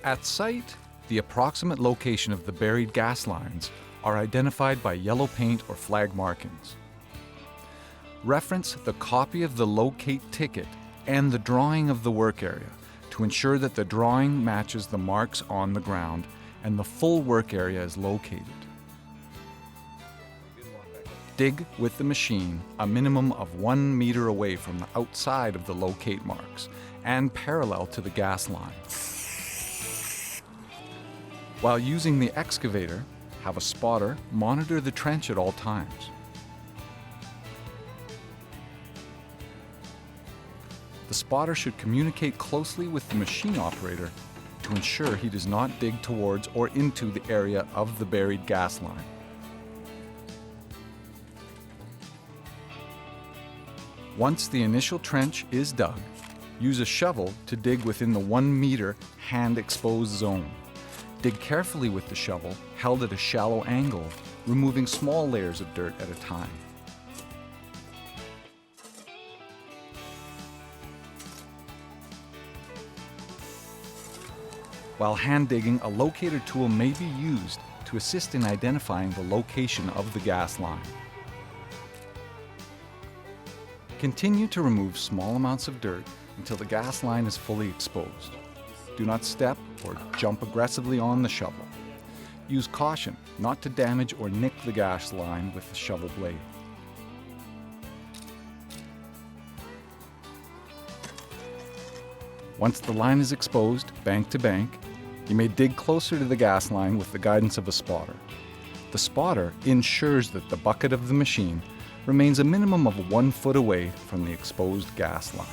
At site, the approximate location of the buried gas lines are identified by yellow paint or flag markings. Reference the copy of the locate ticket and the drawing of the work area to ensure that the drawing matches the marks on the ground and the full work area is located. Dig with the machine a minimum of 1 meter away from the outside of the locate marks and parallel to the gas line. While using the excavator, have a spotter monitor the trench at all times. The spotter should communicate closely with the machine operator to ensure he does not dig towards or into the area of the buried gas line. Once the initial trench is dug, use a shovel to dig within the 1 meter hand exposed zone. Dig carefully with the shovel, held at a shallow angle, removing small layers of dirt at a time. While hand digging, a locator tool may be used to assist in identifying the location of the gas line. Continue to remove small amounts of dirt until the gas line is fully exposed. Do not step or jump aggressively on the shovel. Use caution not to damage or nick the gas line with the shovel blade. Once the line is exposed, bank to bank, you may dig closer to the gas line with the guidance of a spotter. The spotter ensures that the bucket of the machine remains a minimum of 1 foot away from the exposed gas line.